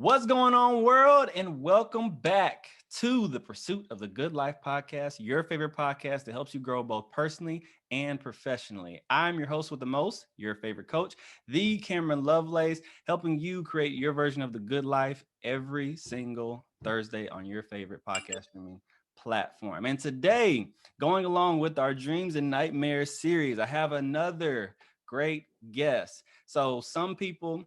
What's going on, world? And welcome back to the Pursuit of the Good Life podcast, your favorite podcast that helps you grow both personally and professionally. I'm your host with the most, your favorite coach, the Kameron Lovelace, helping you create your version of the good life every single Thursday on your favorite podcast streaming platform. And today, going along with our Dreams and Nightmares series, I have another great guest. So some people,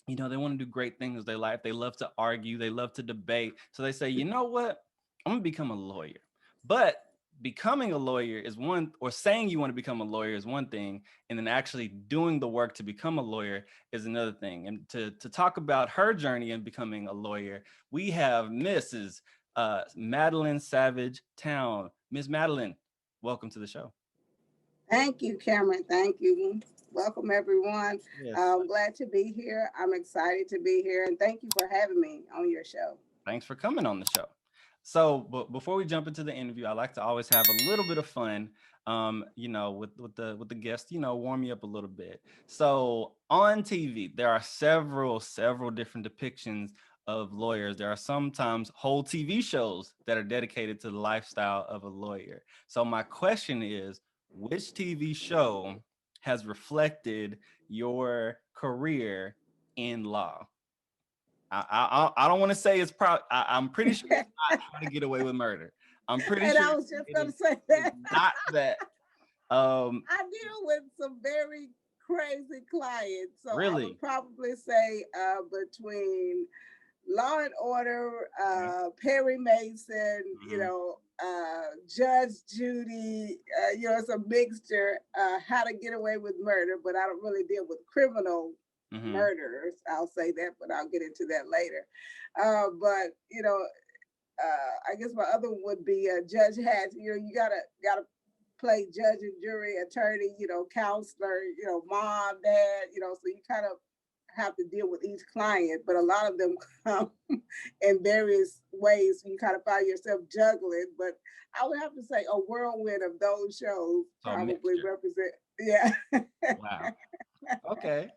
they want to do great things in their life. They love to argue. They love to debate. So they say, you know what? I'm going to become a lawyer. But becoming a lawyer is one, or saying you want to become a lawyer is one thing. And then actually doing the work to become a lawyer is another thing. And to talk about her journey in becoming a lawyer, we have Mrs. Madeline Savage Town. Miss Madeline, welcome to the show. Thank you, Cameron. Thank you. Welcome, everyone. Yes. I'm glad to be here. I'm excited to be here. And thank you for having me on your show. Thanks for coming on the show. So, but before we jump into the interview, I like to always have a little bit of fun, with the guest, warm you up a little bit. So on TV, there are several different depictions of lawyers. There are sometimes whole TV shows that are dedicated to the lifestyle of a lawyer. So my question is, which TV show has reflected your career in law? I don't want to say it's probably. I'm pretty sure it's not How to Get Away with Murder. I'm pretty And sure I was just going to say that. not that. I deal with some very crazy clients. So I Really? would probably say between Law and Order, Perry Mason, Judge Judy, it's a mixture. How to Get Away with Murder, but I don't really deal with criminal murderers. I'll say that, but I'll get into that later. I guess my other one would be Judge Hatch. You gotta play judge and jury, attorney, counselor, mom, dad, so you kind of have to deal with each client, but a lot of them come in various ways. So you kind of find yourself juggling, but I would have to say a whirlwind of those shows probably represent. Yeah. Wow. Okay.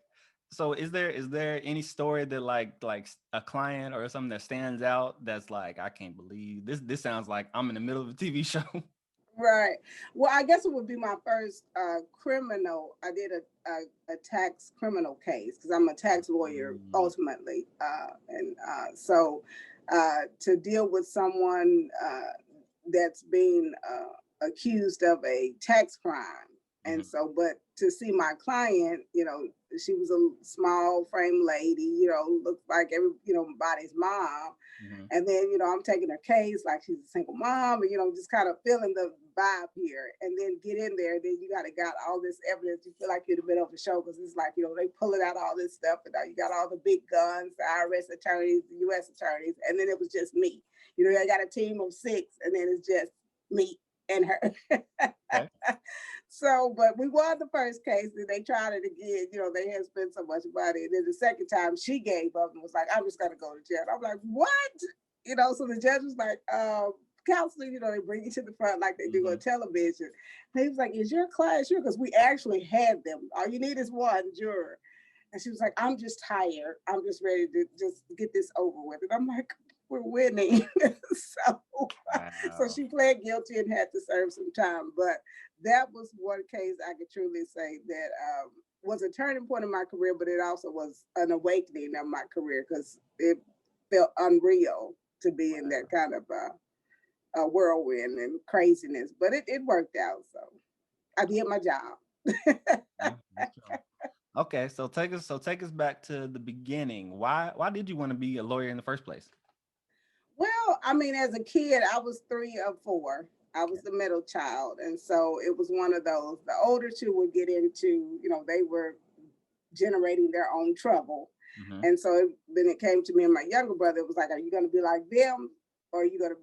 So is there any story that like a client or something that stands out that's like, I can't believe this sounds like I'm in the middle of a TV show? Right. Well, I guess it would be my first criminal. I did a tax criminal case because I'm a tax lawyer ultimately. So to deal with someone that's being accused of a tax crime. And so, but to see my client, she was a small frame lady, looked like everybody's mom. And then, I'm taking her case like she's a single mom and, just kind of feeling the vibe here and then get in there. Then you got all this evidence. You feel like you'd have been over the show because it's like, they pulling out all this stuff and now you got all the big guns, the IRS attorneys, the US attorneys. And then it was just me. I got a team of 6 and then it's just me and her. Okay. So, but we won the first case and they tried it again. They had spent so much money. And then the second time she gave up and was like, I'm just going to go to jail. I'm like, what? So the judge was like, counselor, they bring you to the front like they do on television. And he was like, is your client sure? Because we actually had them. All you need is one juror. And she was like, I'm just tired. I'm just ready to just get this over with. And I'm like, we're winning. So she pled guilty and had to serve some time. But that was one case I could truly say that was a turning point in my career, but it also was an awakening of my career because it felt unreal to be in that kind of whirlwind and craziness. But it worked out. So I did my job. Okay, so take us back to the beginning. Why did you want to be a lawyer in the first place? Well, I mean, as a kid, I was 3 of 4. I was the middle child. And so it was one of those. The older 2 would get into, they were generating their own trouble. And so then it came to me and my younger brother. It was like, are you going to be like them or are you going to,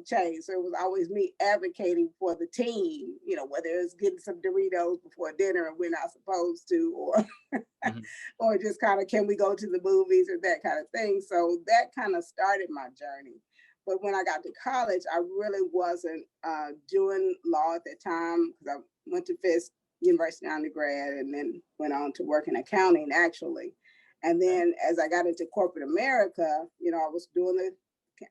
change? So it was always me advocating for the team, whether it's getting some Doritos before dinner and we're not supposed to, or or just kind of, can we go to the movies or that kind of thing. So that kind of started my journey. But when I got to college, I really wasn't doing law at that time because I went to Fisk University undergrad and then went on to work in accounting actually. And then as I got into corporate America, I was doing the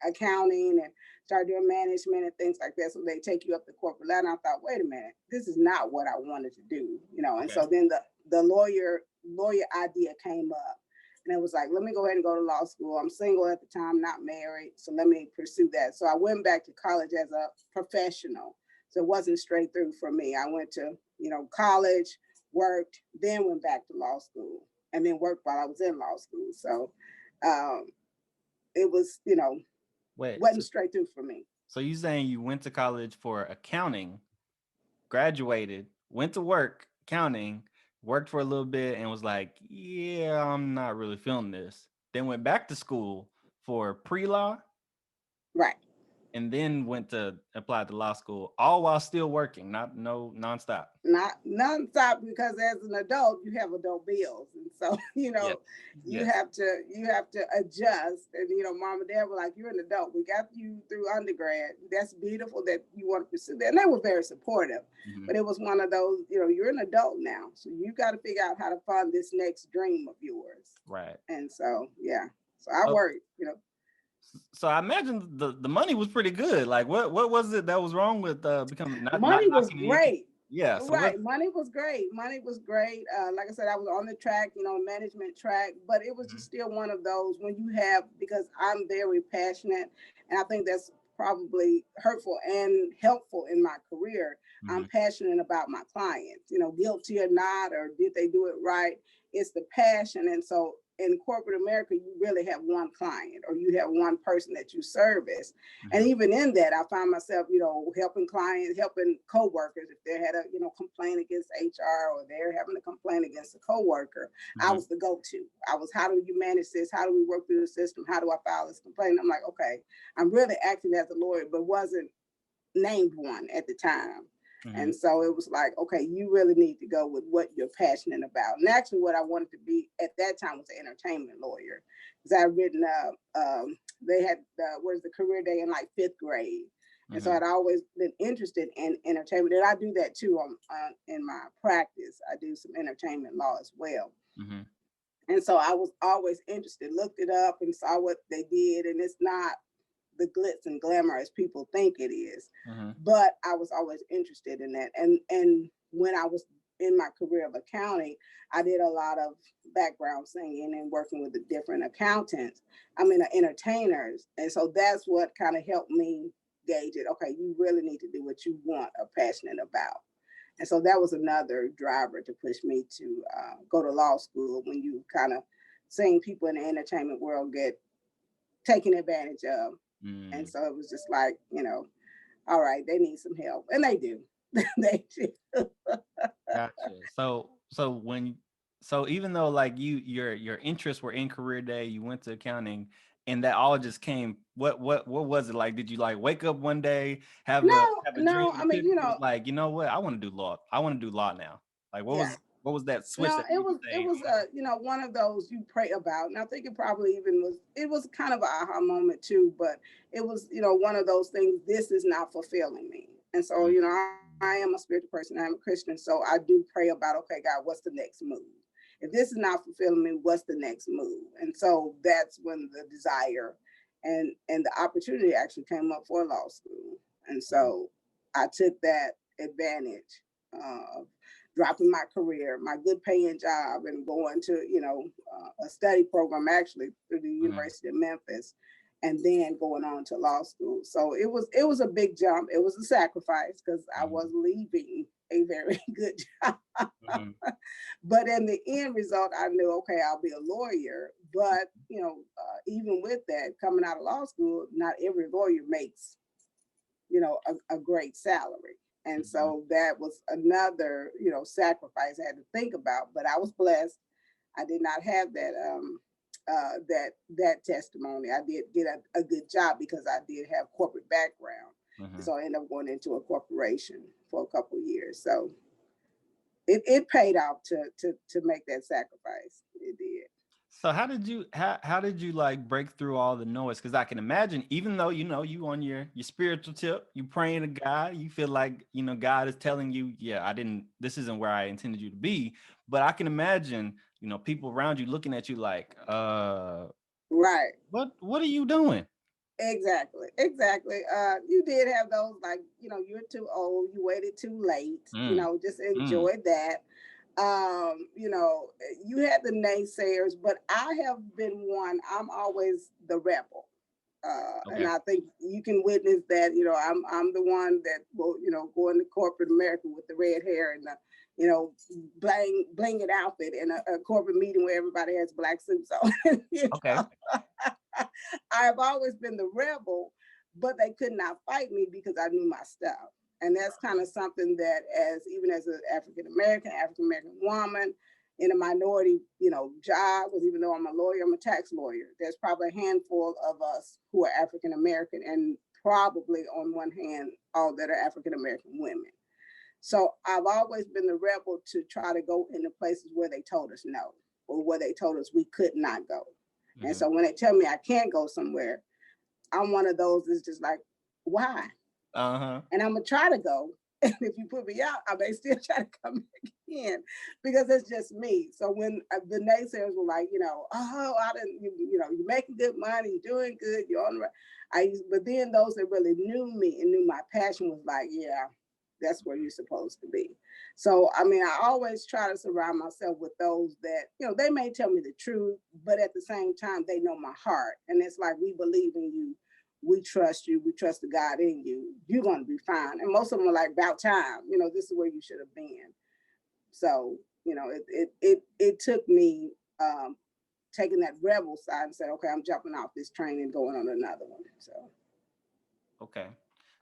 accounting and started doing management and things like that. So they take you up the corporate ladder. And I thought, wait a minute, this is not what I wanted to do, And so then the lawyer idea came up. And it was like, let me go ahead and go to law school. I'm single at the time, not married. So let me pursue that. So I went back to college as a professional. So it wasn't straight through for me. I went to, college, worked, then went back to law school, and then worked while I was in law school. So it was, wasn't straight through for me. So you saying you went to college for accounting, graduated, went to work, accounting, worked for a little bit and was like, yeah, I'm not really feeling this. Then went back to school for pre-law. Right. And then went to apply to law school, all while still working, nonstop. Not nonstop, because as an adult, you have adult bills, and so you have to adjust. And mom and dad were like, "You're an adult. We got you through undergrad. That's beautiful that you want to pursue that." And they were very supportive. Mm-hmm. But it was one of those, you're an adult now, so you got to figure out how to fund this next dream of yours. Right. And so so I worked. So I imagine the money was pretty good. Like what was it that was wrong with becoming? Money was great. Yeah, so right. Money was great. Like I said, I was on the track, management track, but it was just still one of those when you have, because I'm very passionate, and I think that's probably hurtful and helpful in my career. Mm-hmm. I'm passionate about my clients, guilty or not, or did they do it right? It's the passion. And so in corporate America, you really have one client, or you have one person that you service. Mm-hmm. And even in that, I find myself, helping clients, helping coworkers. If they had a, complaint against HR, or they're having a complaint against a coworker, mm-hmm. I was the go-to. I was, how do you manage this? How do we work through the system? How do I file this complaint? I'm like, okay, I'm really acting as a lawyer, but wasn't named one at the time. Mm-hmm. And so it was like, okay, you really need to go with what you're passionate about. And actually what I wanted to be at that time was an entertainment lawyer, because I'd written they had the career day in like 5th grade. And so I'd always been interested in entertainment. And I do that too in my practice. I do some entertainment law as well. Mm-hmm. And so I was always interested, looked it up and saw what they did. And it's not the glitz and glamour as people think it is. Mm-hmm. But I was always interested in that. And when I was in my career of accounting, I did a lot of background singing and working with the different entertainers. And so that's what kind of helped me gauge it. Okay, you really need to do what you want or passionate about. And so that was another driver to push me to go to law school, when you kind of seeing people in the entertainment world get taken advantage of. Mm. And so it was just like, all right, they need some help. And they do. They do. Gotcha. So even though like your interests were in career day, you went to accounting, and that all just came, what was it like? Did you like wake up one day, have a dream? I mean, like, you know what, I want to do law. I want to do law now. Like what was that switch? No, it was one of those you pray about. And I think it probably it was kind of an aha moment too, but it was, one of those things, this is not fulfilling me. And so, I am a spiritual person, I'm a Christian. So I do pray about, okay, God, what's the next move? If this is not fulfilling me, what's the next move? And so that's when the desire and the opportunity actually came up for law school. And so I took that advantage of dropping my career, my good paying job, and going to, a study program actually through the University of Memphis, and then going on to law school. So it was a big jump. It was a sacrifice, because I was leaving a very good job. Mm-hmm. But in the end result, I knew, okay, I'll be a lawyer. But, even with that, coming out of law school, not every lawyer makes, a great salary. And so that was another, sacrifice I had to think about. But I was blessed. I did not have that that testimony. I did get a good job because I did have corporate background. Mm-hmm. So I ended up going into a corporation for a couple of years. So it paid off to make that sacrifice. It did. So how did you like break through all the noise? Because I can imagine, even though you on your spiritual tip, you praying to God, you feel like God is telling you, this isn't where I intended you to be. But I can imagine people around you looking at you like, Right. what are you doing? Exactly. Exactly. You did have those like, you're too old, you waited too late, Mm, just mm, enjoy that. You had the naysayers, but I have been one, I'm always the rebel. And okay. I think you can witness that. I'm the one that will, go into corporate America with the red hair and the, blinged outfit in a corporate meeting where everybody has black suits on. Okay. I have always been the rebel, but they could not fight me because I knew my stuff. And that's kind of something that, even as an African American woman in a minority, job, because even though I'm a lawyer, I'm a tax lawyer. There's probably a handful of us who are African American, and probably on one hand, all that are African American women. So I've always been the rebel to try to go into places where they told us no, or where they told us we could not go. And Hmm. so when they tell me I can't go somewhere, I'm one of those that's just like, why? Uh-huh. And I'm gonna try to go. And if you put me out, I may still try to come back in because it's just me. So when the naysayers were like, oh, I didn't, you're making good money, you're doing good, you're on the right. But then those that really knew me and knew my passion was like, yeah, that's where you're supposed to be. So, I mean, I always try to surround myself with those that, they may tell me the truth, but at the same time, they know my heart. And it's like, we believe in you. We trust you. We trust the God in you. You're going to be fine. And most of them are like, about time. This is where you should have been. So, it took me taking that rebel side and said, okay, I'm jumping off this train and going on another one. So, Okay.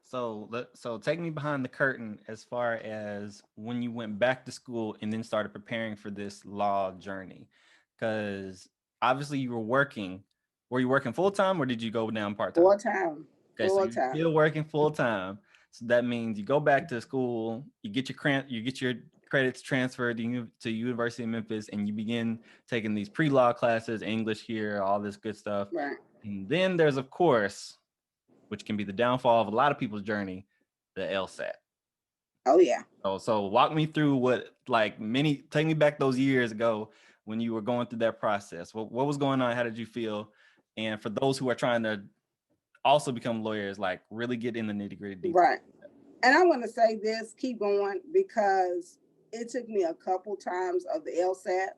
So take me behind the curtain as far as when you went back to school and then started preparing for this law journey. Because obviously you were working. Were you working full time or did you go down part time? full time, Okay, so full you're time. still working full time. So that means you go back to school, you get your credits transferred to University of Memphis, and you begin taking these pre-law classes, English here, all this good stuff. Right. And then there's, of course, which can be the downfall of a lot of people's journey, the LSAT. Oh, yeah. So walk me through take me back those years ago when you were going through that process. What was going on? How did you feel? And for those who are trying to also become lawyers, like really get in the nitty gritty details. Right. And I want to say this, keep going, because it took me a couple times of the LSAT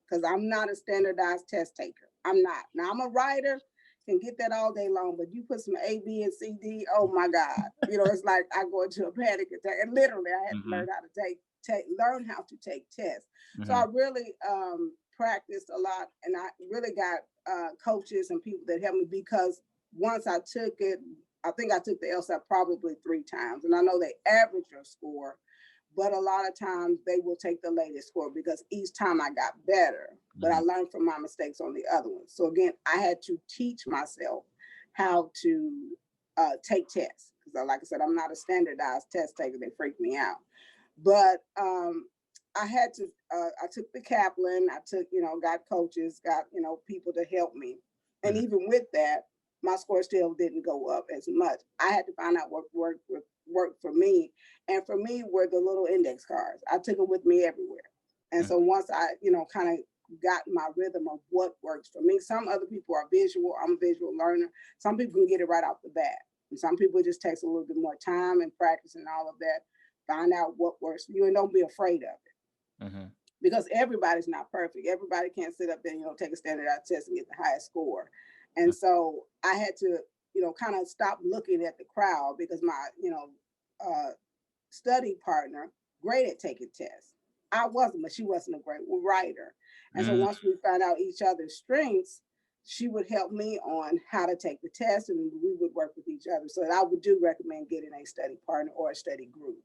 because I'm not a standardized test taker. I'm not. Now I'm a writer, can get that all day long, but you put some A, B, and C, D, oh my God. It's like I go into a panic attack. And literally I had to Mm-hmm. learn how to learn how to take tests. So Mm-hmm. I really practiced a lot, and I really got coaches and people that helped me because once I took it, I think I took the LSAT probably 3 times, and I know they average your score, but a lot of times they will take the latest score because each time I got better, but I Mm-hmm. learned from my mistakes on the other ones. So again, I had to teach myself how to take tests because, like I said, I'm not a standardized test taker. They freak me out, but I had to. I took the Kaplan. I took, got coaches, got people to help me, and Mm-hmm. even with that, my score still didn't go up as much. I had to find out what worked for me. And for me were the little index cards. I took them with me everywhere. And so once I, kind of got my rhythm of what works for me, some other people are visual. I'm a visual learner. Some people can get it right off the bat. And some people just takes a little bit more time and practice and all of that. Find out what works for you and don't be afraid of it. Mm-hmm. Because everybody's not perfect. Everybody can't sit up there, take a standardized test and get the highest score. And so I had to, kind of stop looking at the crowd because my, study partner great at taking tests. I wasn't, but she wasn't a great writer. And so Mm-hmm. once we found out each other's strengths, she would help me on how to take the test and we would work with each other. So I would do recommend getting a study partner or a study group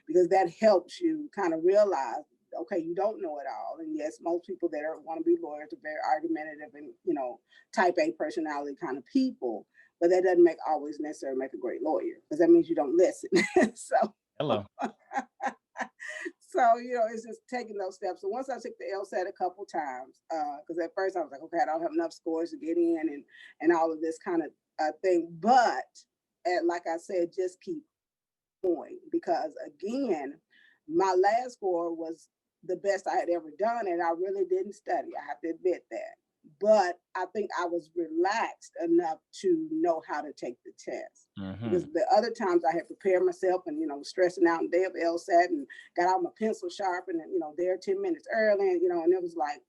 because that helps you kind of realize, okay, you don't know it all. And yes, most people that want to be lawyers are very argumentative and, type A personality kind of people, but that doesn't always necessarily make a great lawyer because that means you don't listen. So Hello. so, it's just taking those steps. So once I took the LSAT a couple times, because at first I was like, okay, I don't have enough scores to get in and all of this kind of thing. But like I said, just keep going because again, my last score was the best I had ever done, and I really didn't study. I have to admit that. But I think I was relaxed enough to know how to take the test. Mm-hmm. Because the other times I had prepared myself and, stressing out in day of LSAT and got out my pencil sharpened and, there 10 minutes early, and, and it was like,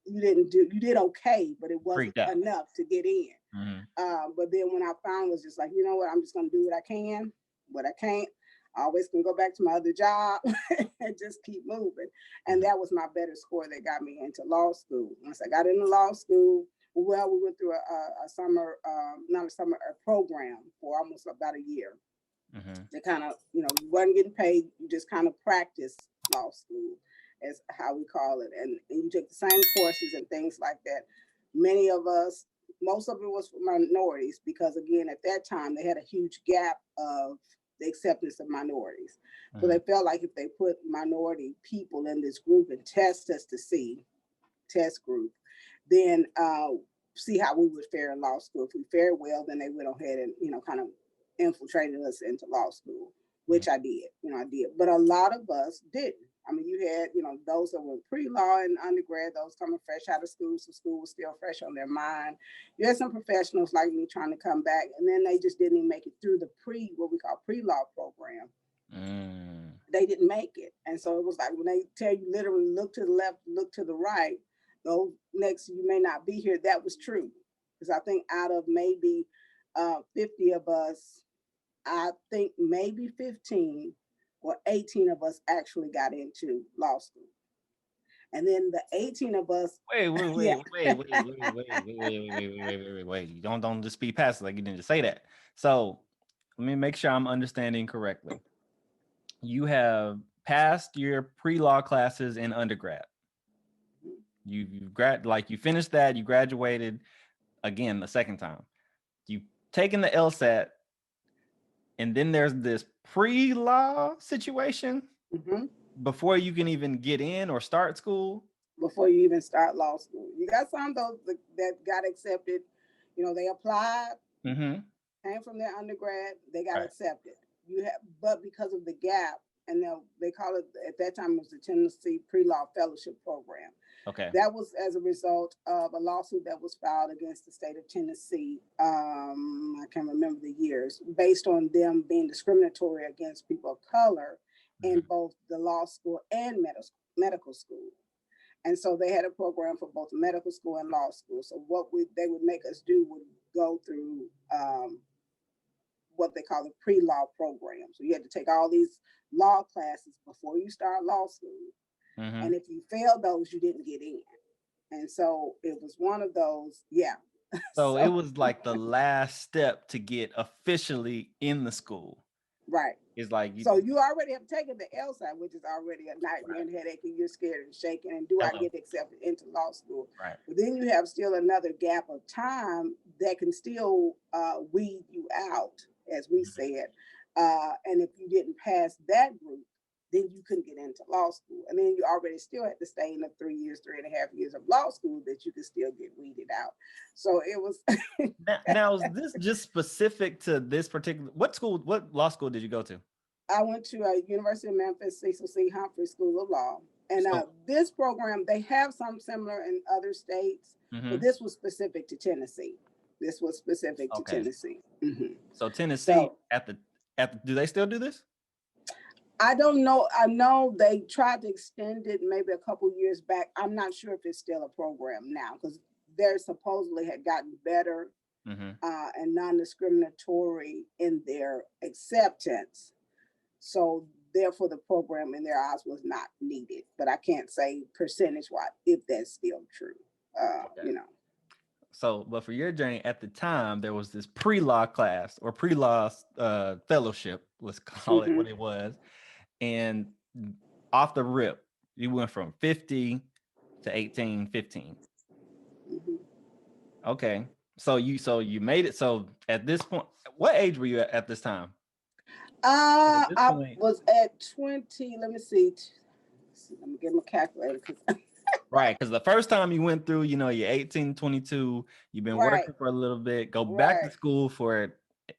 you did okay, but it wasn't enough to get in. Mm-hmm. But then when I found, was just like, you know what, I'm just going to do what I can, what I can't. I always can go back to my other job and just keep moving. And that was my better score that got me into law school. Once I got into law school, well, we went through a summer, not a summer, a program for almost about a year. Mm-hmm. To kind of, you wasn't getting paid. You just kind of practice law school, as how we call it. And you take the same courses and things like that. Many of us, most of it was for minorities, because again, at that time, they had a huge gap of the acceptance of minorities. Mm-hmm. So they felt like if they put minority people in this group and test us to see, test group, then see how we would fare in law school. If we fared well, then they went ahead and, kind of infiltrated us into law school, which I did, I did. But a lot of us didn't. I mean, you had, those that were pre-law and undergrad, those coming fresh out of school, so school was still fresh on their mind. You had some professionals like me trying to come back, and then they just didn't even make it through the what we call pre-law program. They didn't make it. And so it was like, when they tell you literally look to the left, look to the right, go next, you may not be here. That was true. Because I think out of maybe 50 of us, I think maybe 15 or 18 of us actually got into law school. And then the 18 of us. Wait. You don't just speed past it like you didn't just say that. So let me make sure I'm understanding correctly. You have passed your pre-law classes in undergrad. You finished that, you graduated again the second time. You've taken the LSAT, and then there's this pre-law situation before you can even get in or start school. Before you even start law school, you got some of those that got accepted. They applied, came from their undergrad, they got accepted. But because of the gap, and they call it, at that time, it was the Tennessee Pre-Law Fellowship Program. Okay. That was as a result of a lawsuit that was filed against the state of Tennessee. I can't remember the years, based on them being discriminatory against people of color in both the law school and medical school. And so they had a program for both medical school and law school. So what they would make us do would go through what they call the pre-law program. So you had to take all these law classes before you start law school. And if you failed those, you didn't get in. And so it was one of those, So it was like the last step to get officially in the school. Right. It's like so you already have taken the LSAT, which is already a nightmare and headache, and you're scared and shaking. And do I get accepted into law school? Right. But then you have still another gap of time that can still weed you out, as we said. And if you didn't pass that group, then you couldn't get into law school. And then you already still had to stay in the 3.5 years of law school that you could still get weeded out. So it was. Now, is this just specific to this particular, what law school did you go to? I went to University of Memphis, Cecil C. Humphrey School of Law. And this program, they have some similar in other states, but this was specific to Tennessee. Tennessee. So Tennessee, do they still do this? I don't know. I know they tried to extend it maybe a couple years back. I'm not sure if it's still a program now, because they supposedly had gotten better and non-discriminatory in their acceptance. So therefore, the program in their eyes was not needed. But I can't say percentage-wise if that's still true. So, but for your journey at the time, there was this pre-law class or pre-law fellowship, let's call it what it was. And off the rip, you went from 50 to 18, 15. Okay. So you made it. So at this point, what age were you at this time? I was at 20. Let me see. Let me get my calculator. Right, because the first time you went through, you're 18, 22, you've been working for a little bit, go back to school for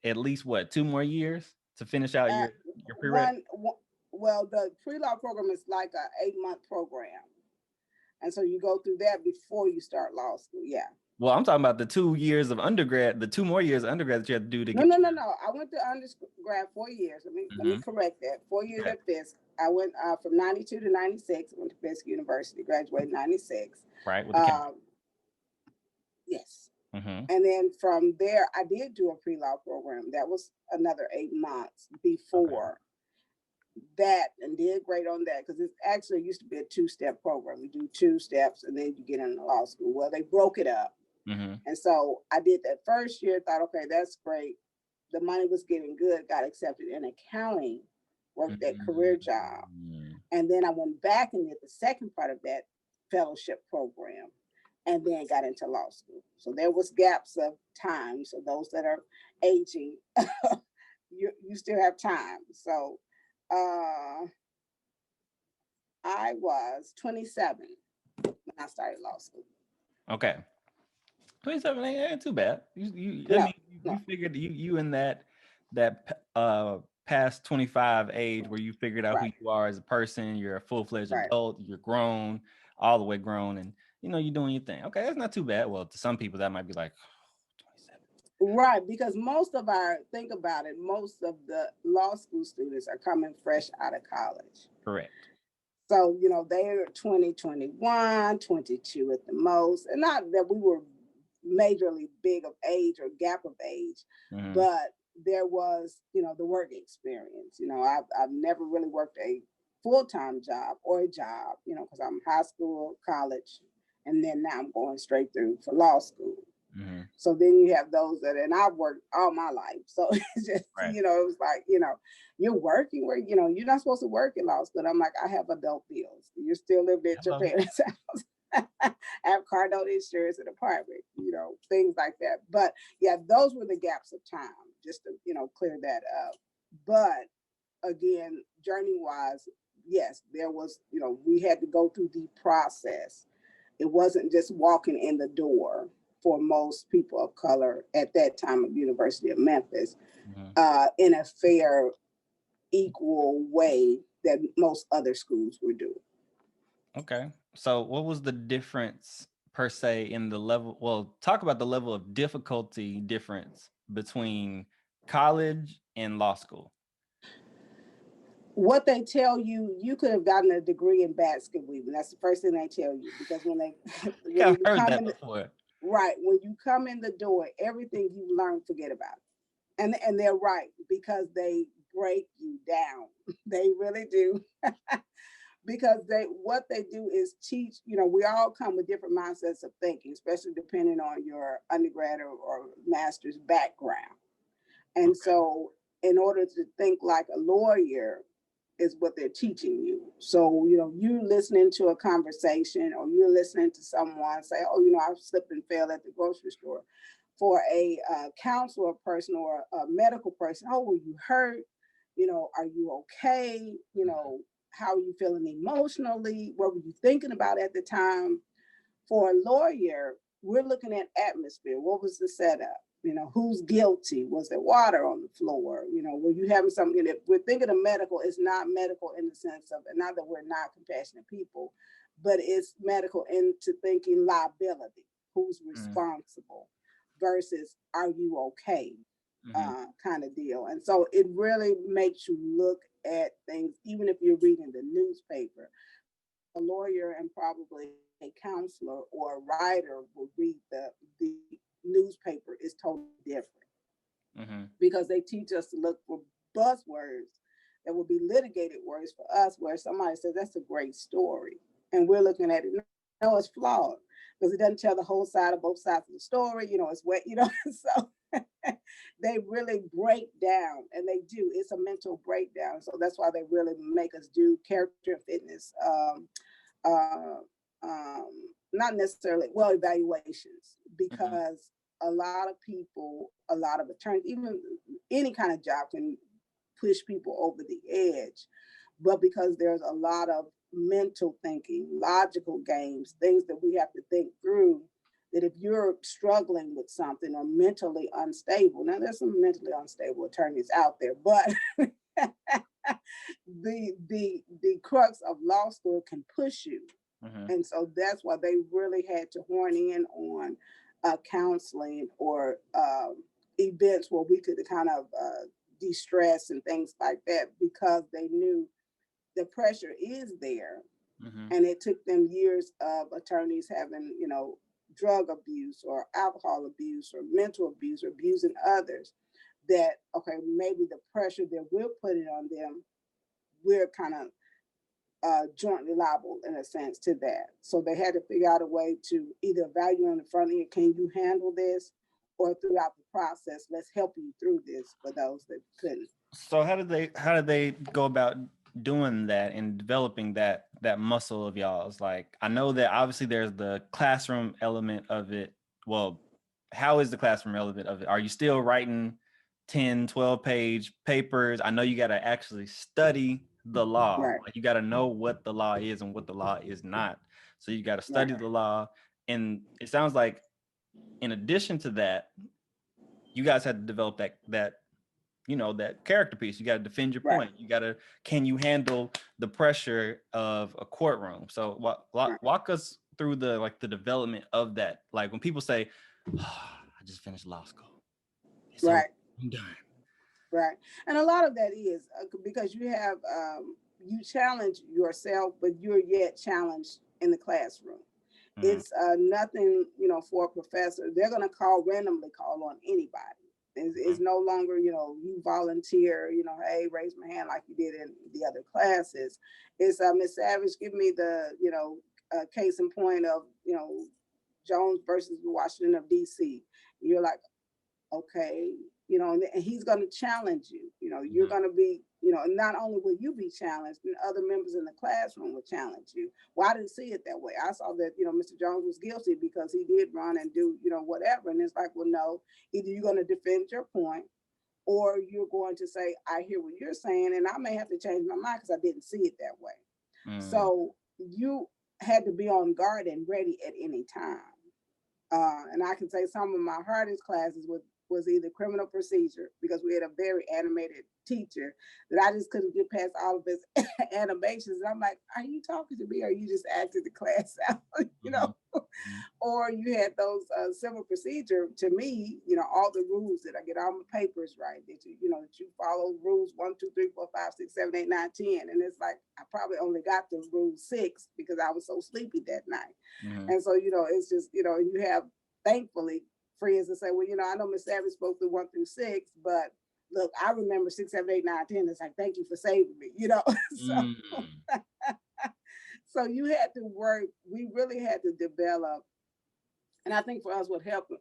at least 2 more years to finish out your pre-reg? Well, the pre-law program is like a 8-month program. And so you go through that before you start law school. Yeah. Well, I'm talking about the 2 years of undergrad, the 2 more years of undergrad that you have to do to get. No. I went to undergrad 4 years. Let me correct that. 4 years at Fisk. I went from 92 to 96. I went to Fisk University, graduated in 96. Right. With the yes. And then from there, I did do a pre-law program. That was another 8 months before that, and did great on that, because it actually used to be a 2-step program. You do 2 steps and then you get into law school. Well, they broke it up. And so I did that first year, thought, okay, that's great. The money was getting good, got accepted in accounting, worked that career job. And then I went back and did the second part of that fellowship program, and then got into law school. So there was gaps of time. So those that are aging, you still have time. So I was 27 when I started law school. Okay. 27 ain't too bad. You figured you in that past 25 age where you figured out who you are as a person. You're a full-fledged adult. You're grown, all the way grown, and you're doing your thing. Okay, that's not too bad. Well, to some people that might be like 27. Right, because most of the law school students are coming fresh out of college. Correct. So, they're 20, 21, 22 at the most. And not that we were majorly big of age or gap of age, but there was, the work experience. I've never really worked a full-time job or a job, because I'm high school, college, and then now I'm going straight through for law school. So then you have those and I've worked all my life. So it's just, it was like, you're working where, you're not supposed to work in law school. I'm like, I have adult bills. You're still living at your parents' house. I have car note, insurance, and apartment, things like that. But yeah, those were the gaps of time, just to, clear that up. But again, journey wise, yes, there was, we had to go through the process. It wasn't just walking in the door for most people of color at that time at the University of Memphis in a fair, equal way that most other schools were doing. Okay. So what was the difference per se in the level? Well, talk about the level of difficulty difference between college and law school. What they tell you, you could have gotten a degree in basket weaving. That's the first thing they tell you, because when I've heard that before. Right, when you come in the door, everything you learn, forget about it. And they're right, because they break you down. They really do. Because what they do is teach, we all come with different mindsets of thinking, especially depending on your undergrad or master's background. And so in order to think like a lawyer is what they're teaching you. So, you listening to a conversation, or you're listening to someone say, oh, I slipped and fell at the grocery store. For a counselor person or a medical person, oh, were you hurt? Are you okay? How are you feeling emotionally? What were you thinking about at the time? For a lawyer, we're looking at atmosphere. What was the setup? Who's guilty? Was there water on the floor? Were you having something? If we're thinking of medical, it's not medical in the sense of, and not that we're not compassionate people, but it's medical into thinking liability. Who's responsible versus are you okay? Kind of deal. And so it really makes you look at things, even if you're reading the newspaper. A lawyer and probably a counselor or a writer will read the newspaper is totally different, because they teach us to look for buzzwords that will be litigated words for us, where somebody says that's a great story, and we're looking at it, no, it's flawed, because it doesn't tell the whole side of both sides of the story. It's wet, so they really break down, and they do. It's a mental breakdown. So that's why they really make us do character and fitness, not necessarily, evaluations, because a lot of people, a lot of attorneys, even any kind of job can push people over the edge. But because there's a lot of mental thinking, logical games, things that we have to think through, that if you're struggling with something or mentally unstable, now there's some mentally unstable attorneys out there, but the crux of law school can push you. Mm-hmm. And so that's why they really had to horn in on counseling or events where we could kind of de-stress and things like that, because they knew the pressure is there. Mm-hmm. And it took them years of attorneys having, drug abuse or alcohol abuse or mental abuse or abusing others, that, okay, maybe the pressure that we're putting on them, we're kind of jointly liable in a sense to that. So they had to figure out a way to either evaluate on the front end, can you handle this? Or throughout the process, let's help you through this for those that couldn't. So how did they go about doing that and developing that muscle of y'all's? Like, I know that obviously there's the classroom element of it. Well, how is the classroom element of it? Are you still writing 10, 12 page papers? I know you got to actually study the law. Right. Like, you got to know what the law is and what the law is not. So you got to study Right. the law. And it sounds like in addition to that, you guys had to develop that that character piece. You got to defend your Right. point. Can you handle the pressure of a courtroom? So walk us through the development of that. Like, when people say, oh, I just finished law school, so Right. I'm done. Right. And a lot of that is because you have, you challenge yourself, but you're yet challenged in the classroom. Mm-hmm. It's nothing, for a professor. They're going to randomly call on anybody. It's no longer, you volunteer, hey, raise my hand like you did in the other classes. It's Miss Savage, give me the, case in point of, Jones versus Washington of DC. You're like, okay, and he's going to challenge you. You're going to be, not only will you be challenged, and other members in the classroom will challenge you. Well, I didn't see it that way. I saw that, Mr. Jones was guilty because he did run and do, whatever. And it's like, well, no, either you're going to defend your point, or you're going to say, I hear what you're saying, and I may have to change my mind because I didn't see it that way. So you had to be on guard and ready at any time. And I can say some of my hardest classes was either criminal procedure, because we had a very animated teacher that I just couldn't get past all of his animations. And I'm like, are you talking to me, or are you just acting the class out? Or you had those civil procedure. To me, all the rules that I get all my papers right, that that you follow rules 1, 2, 3, 4, 5, 6, 7, 8, 9, 10. And it's like, I probably only got the rule 6 because I was so sleepy that night. And so, it's just, you have, thankfully, friends that say, well, I know Miss Savage spoke through 1 through 6, but look, I remember 6, 7, 8, 9, 10. It's like, thank you for saving me, So, so you had to work. We really had to develop. And I think for us, what helped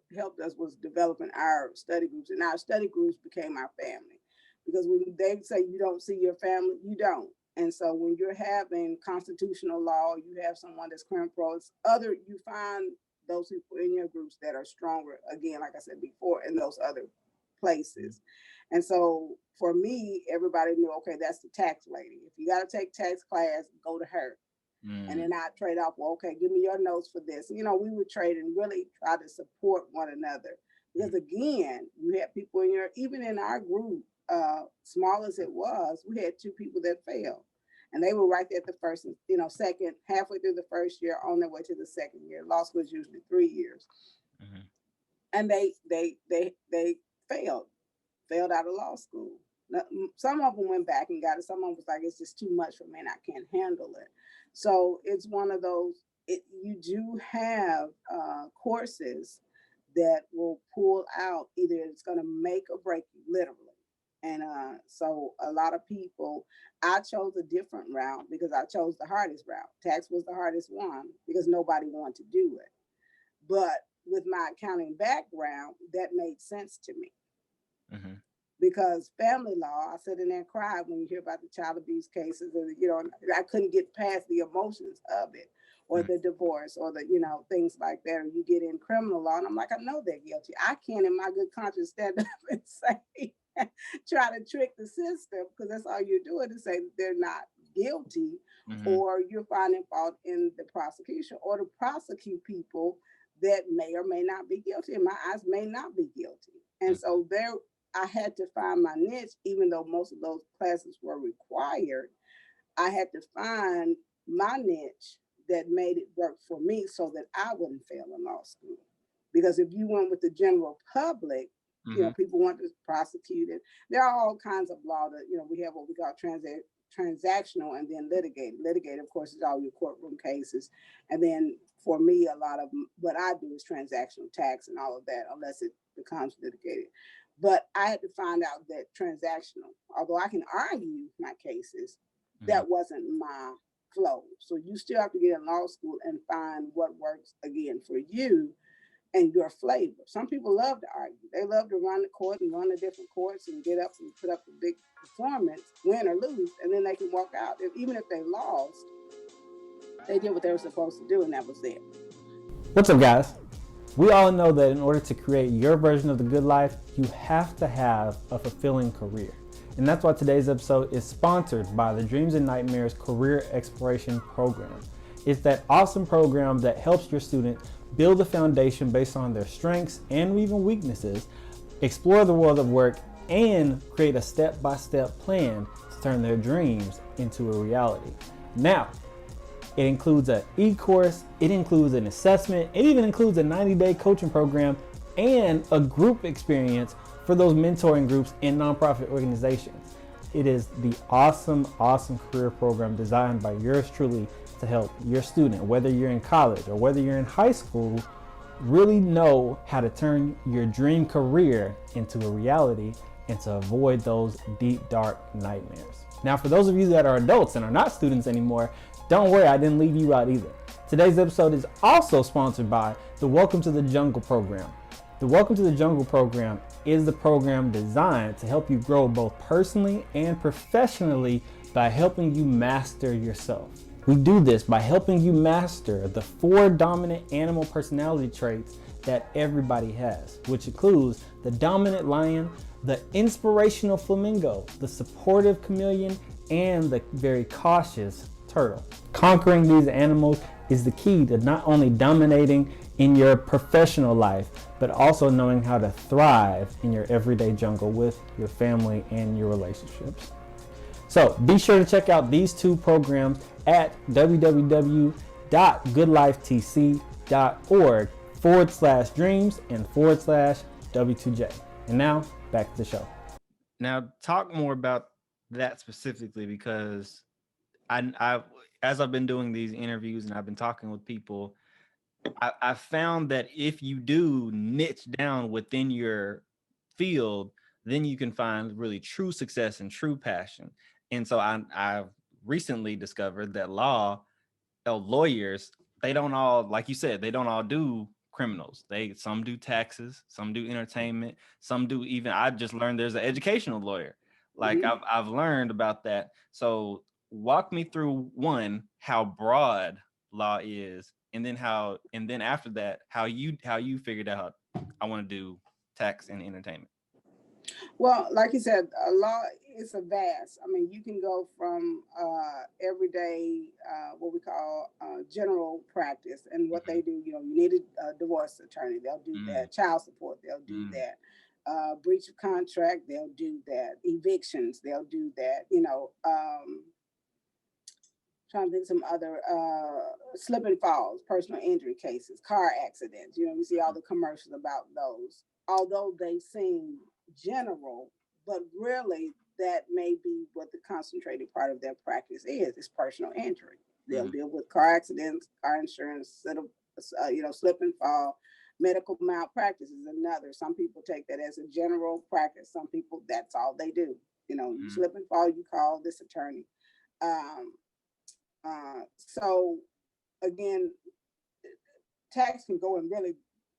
us was developing our study groups, and our study groups became our family. Because when they say you don't see your family, you don't. And so when you're having constitutional law, you have someone that's criminal pro, you find those people in your groups that are stronger, again, like I said before, in those other places. And so for me, everybody knew, okay, that's the tax lady. If you got to take tax class, go to her. And then I trade off, well, okay, give me your notes for this. We would trade and really try to support one another. Because again, you had people even in our group, small as it was, we had 2 people that failed. And they were right there at the first, second, halfway through the first year, on their way to the second year. Law school is usually 3 years. And they failed out of law school. Now, some of them went back and got it. Some of them was like, it's just too much for me and I can't handle it. So it's one of those, you do have courses that will pull out, either it's going to make or break you, literally. And so a lot of people, I chose a different route because I chose the hardest route. Tax was the hardest one because nobody wanted to do it. But with my accounting background, that made sense to me. Because family law, I sit in there and cry when you hear about the child abuse cases, and I couldn't get past the emotions of it, or the divorce, or the things like that. Or you get in criminal law, and I'm like, I know they're guilty. I can't, in my good conscience, stand up and say, try to trick the system, because that's all you're doing, to say they're not guilty, or you're finding fault in the prosecution, or to prosecute people that may or may not be guilty. In my eyes, may not be guilty, and so I had to find my niche, even though most of those classes were required. I had to find my niche that made it work for me so that I wouldn't fail in law school. Because if you went with the general public, people want to prosecute it. There are all kinds of law that, we have what we call transactional and then litigated. Litigated, of course, is all your courtroom cases. And then for me, a lot of what I do is transactional tax and all of that, unless it becomes litigated. But I had to find out that transactional, although I can argue my cases, that wasn't my flow. So you still have to get in law school and find what works again for you and your flavor. Some people love to argue. They love to run the court and run the different courts and get up and put up a big performance, win or lose, and then they can walk out. Even if they lost, they did what they were supposed to do, and that was it. What's up, guys? We all know that in order to create your version of the good life, you have to have a fulfilling career. And that's why today's episode is sponsored by the Dreams and Nightmares Career Exploration Program. It's that awesome program that helps your students build a foundation based on their strengths and even weaknesses, explore the world of work, and create a step-by-step plan to turn their dreams into a reality. Now, it includes an e-course, it includes an assessment, it even includes a 90-day coaching program and a group experience for those mentoring groups in nonprofit organizations. It is the awesome career program designed by yours truly to help your student, whether you're in college or whether you're in high school, really know how to turn your dream career into a reality and to avoid those deep, dark nightmares. Now, for those of you that are adults and are not students anymore, don't worry, I didn't leave you out either. Today's episode is also sponsored by the Welcome to the Jungle program. The Welcome to the Jungle program is the program designed to help you grow both personally and professionally by helping you master yourself. We do this by helping you master the 4 dominant animal personality traits that everybody has, which includes the dominant lion, the inspirational flamingo, the supportive chameleon, and the very cautious turtle. Conquering these animals is the key to not only dominating in your professional life, but also knowing how to thrive in your everyday jungle with your family and your relationships. So be sure to check out these 2 programs at www.goodlifetc.org/dreams and /W2J. And now back to the show. Now talk more about that specifically, because as I've been doing these interviews and I've been talking with people, I found that if you do niche down within your field, then you can find really true success and true passion. And so I've recently discovered that lawyers, they don't all, like you said, they don't all do criminals. Some do taxes, some do entertainment, some do even, I just learned there's an educational lawyer. Like I've learned about that. So walk me through how broad law is, and then after that, how you figured out I want to do tax and entertainment. Well, like you said, law is a vast. I mean, you can go from everyday, what we call general practice, and what they do. You need a divorce attorney, they'll do that. Child support, they'll do that. Breach of contract, they'll do that. Evictions, they'll do that. Trying to think some other slip and falls, personal injury cases, car accidents. You see all the commercials about those. Although they seem general, but really that may be what the concentrated part of their practice is personal injury. They'll deal with car accidents, car insurance, slip and fall. Medical malpractice is another. Some people take that as a general practice. Some people, that's all they do. You slip and fall, you call this attorney. So again, tax can go in really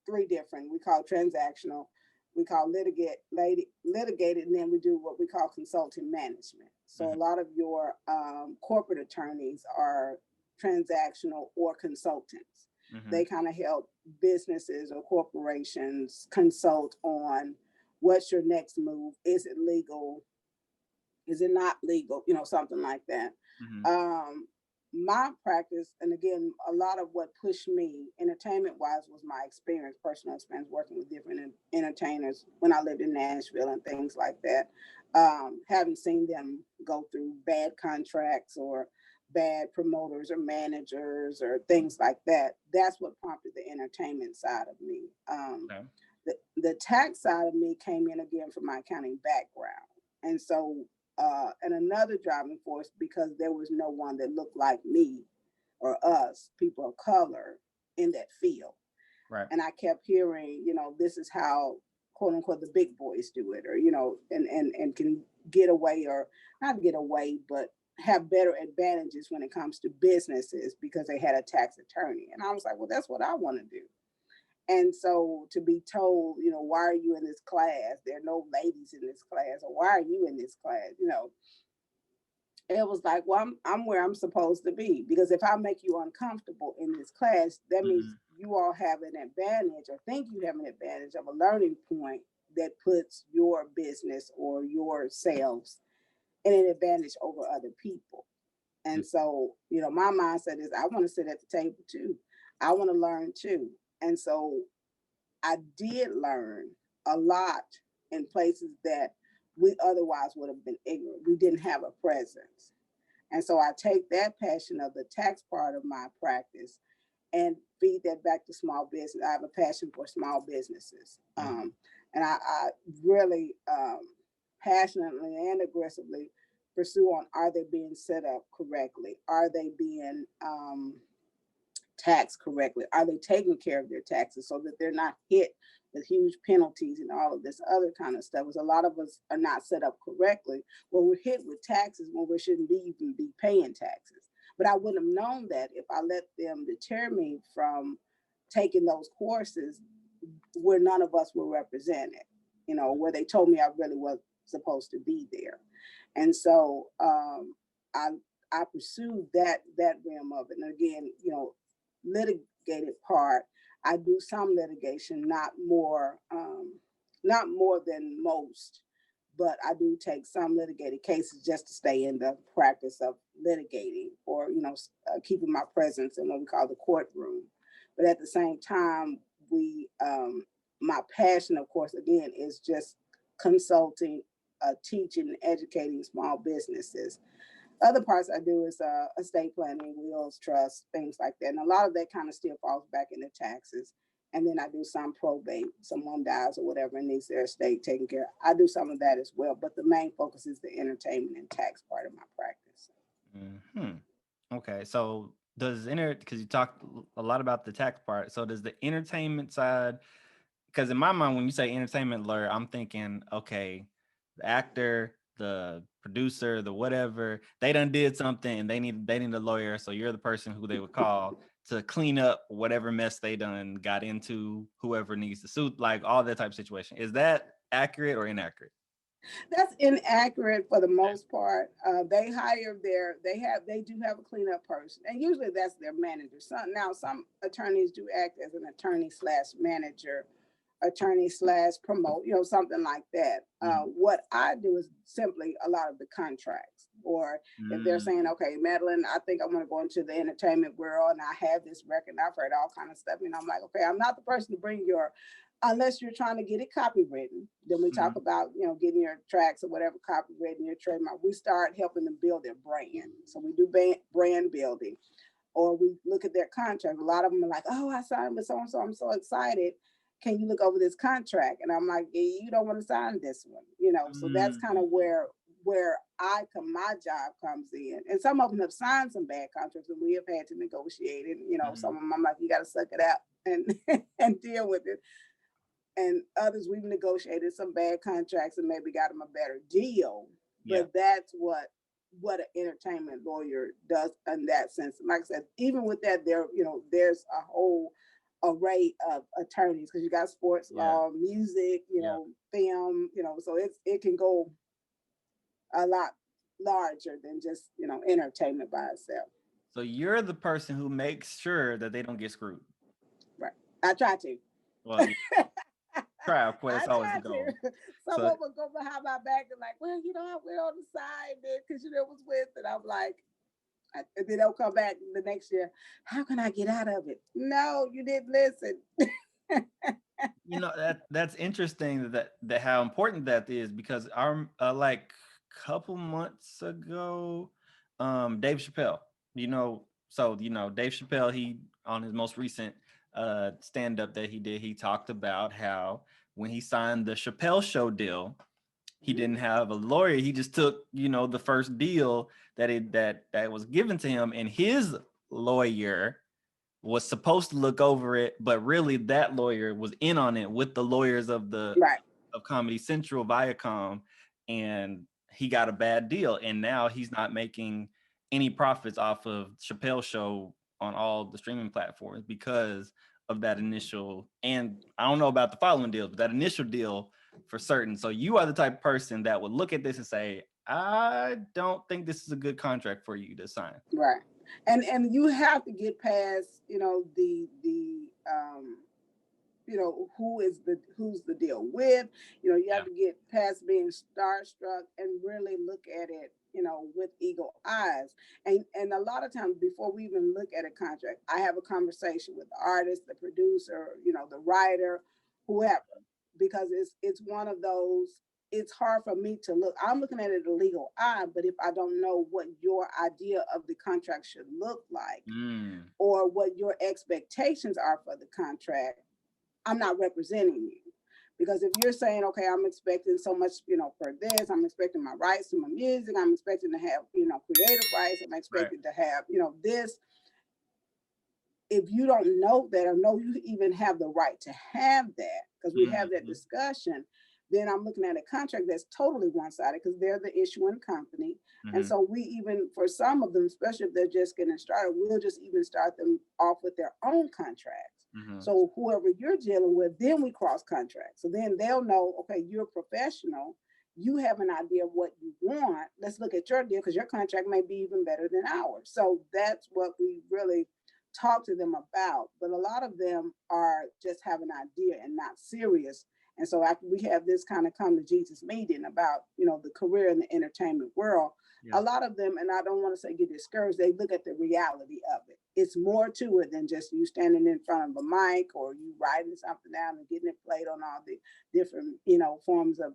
3 different. We call transactional, we call litigated, and then we do what we call consulting management. So a lot of your corporate attorneys are transactional or consultants. They kind of help businesses or corporations consult on what's your next move. Is it legal? Is it not legal? Something like that. my practice, and again, a lot of what pushed me entertainment wise was my experience, personal experience working with different entertainers when I lived in Nashville and things like that. Having seen them go through bad contracts or bad promoters or managers or things like that. That's what prompted the entertainment side of me. Okay. The tax side of me came in again from my accounting background. And so, and another driving force, because there was no one that looked like me or us, people of color, in that field. Right. And I kept hearing, this is how, quote unquote, the big boys do it, or, and can get away, or not get away, but have better advantages when it comes to businesses because they had a tax attorney. And I was like, well, that's what I want to do. And so to be told, why are you in this class? There are no ladies in this class, or why are you in this class? It was like, well, I'm where I'm supposed to be, because if I make you uncomfortable in this class, that means you all have an advantage, or think you have an advantage of a learning point that puts your business or yourselves in an advantage over other people. And so, my mindset is I want to sit at the table too. I want to learn too. And so I did learn a lot in places that we otherwise would have been ignorant. We didn't have a presence. And so I take that passion of the tax part of my practice and feed that back to small business. I have a passion for small businesses. And I really passionately and aggressively pursue on, are they being set up correctly? Are they being taxed correctly? Are they taking care of their taxes so that they're not hit with huge penalties and all of this other kind of stuff? Because a lot of us are not set up correctly, where we're hit with taxes when we shouldn't even be paying taxes. But I wouldn't have known that if I let them deter me from taking those courses where none of us were represented, where they told me I really was supposed to be there. And so I pursued that realm of it. And again, litigated part, I do some litigation, not more than most, but I do take some litigated cases just to stay in the practice of litigating, or keeping my presence in what we call the courtroom. But at the same time, my passion, of course, again, is just consulting, teaching, and educating small businesses. Other parts I do is estate planning, wills, trusts, things like that. And a lot of that kind of still falls back into taxes. And then I do some probate, someone dies or whatever and needs their estate taken care of. I do some of that as well. But the main focus is the entertainment and tax part of my practice. Okay. So because you talked a lot about the tax part. So does the entertainment side, because in my mind, when you say entertainment lawyer, I'm thinking, okay, the actor, the producer, the whatever, they done did something and they need a lawyer. So you're the person who they would call to clean up whatever mess they done got into, whoever needs to sue, like all that type of situation. Is that accurate or inaccurate? That's inaccurate for the most part. They do have a cleanup person, and usually that's their manager. Some attorneys do act as an attorney / manager, attorney / promote, something like that. What I do is simply a lot of the contracts, or if they're saying, okay, Madeline, I think I want to go into the entertainment world and I have this record, and I've heard all kind of stuff, and I'm like, okay, I'm not the person to bring unless you're trying to get it copywritten. Then we talk about, getting your tracks or whatever copywritten, your trademark. We start helping them build their brand. So we do brand building, or we look at their contract. A lot of them are like, oh, I signed with so-and-so. I'm so excited. Can you look over this contract? And I'm like, yeah, you don't want to sign this one, So that's kind of where my job comes in. And some of them have signed some bad contracts, and we have had to negotiate it. Some of them I'm like, you got to suck it out and deal with it. And others, we've negotiated some bad contracts and maybe got them a better deal. But that's what an entertainment lawyer does in that sense. Like I said, even with that, there's a whole array of attorneys, because you got sports law, music, film, so it can go a lot larger than just entertainment by itself. So you're the person who makes sure that they don't get screwed. Right. I try to. Well, try, of course, that's always the goal. Some of them go behind my back and like, well, I went on the side there because it was with, and I'm like, And then they'll come back the next year. How can I get out of it? No, you didn't listen. That's interesting that how important that is, because our like couple months ago, Dave Chappelle, Dave Chappelle, he on his most recent stand up that he did, he talked about how when he signed the Chappelle Show deal, he didn't have a lawyer. He just took, the first deal that was given to him, and his lawyer was supposed to look over it, but really that lawyer was in on it with the lawyers of Right. Comedy Central, Viacom, and he got a bad deal. And now he's not making any profits off of Chappelle's Show on all the streaming platforms because of that initial, and I don't know about the following deals, but that initial deal for certain. So you are the type of person that would look at this and say, I don't think this is a good contract for you to sign. Right. And you have to get past, who's the deal with, you have to get past being starstruck and really look at it, with eagle eyes. And a lot of times before we even look at a contract, I have a conversation with the artist, the producer, the writer, whoever, because it's one of those, it's hard for me to look. I'm looking at it a legal eye, but if I don't know what your idea of the contract should look like, or what your expectations are for the contract, I'm not representing you. Because if you're saying, okay, I'm expecting so much, for this, I'm expecting my rights to my music, I'm expecting to have, creative rights, I'm expecting to have, this. If you don't know that, or know you even have the right to have that, because we have that discussion, then I'm looking at a contract that's totally one-sided, because they're the issuing company. And so we even, for some of them, especially if they're just getting started, we'll just even start them off with their own contracts. So whoever you're dealing with, then we cross contracts. So then they'll know, okay, you're a professional. You have an idea of what you want. Let's look at your deal, because your contract may be even better than ours. So that's what we really talk to them about. But a lot of them are just have an idea and not serious. And so after we have this kind of come to Jesus meeting about, the career in the entertainment world, a lot of them, and I don't want to say get discouraged, they look at the reality of it. It's more to it than just you standing in front of a mic, or you writing something down and getting it played on all the different, forms of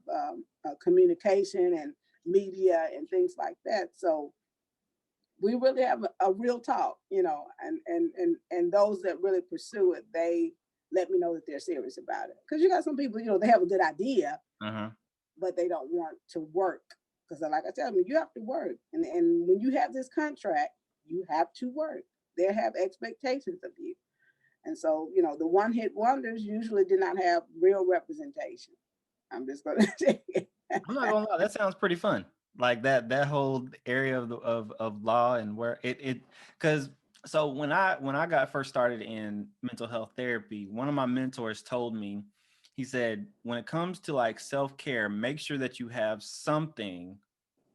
communication and media and things like that. So we really have a real talk, and those that really pursue it, they let me know that they're serious about it. Because you got some people, they have a good idea, but they don't want to work. Because like I tell them, you have to work. And when you have this contract, you have to work. They have expectations of you. And so, the one-hit wonders usually did not have real representation. I'm just going to say it. I'm not gonna lie, that sounds pretty fun. Like that whole area of law, and where it because so when I got first started in mental health therapy, one of my mentors told me, he said, when it comes to like self-care, make sure that you have something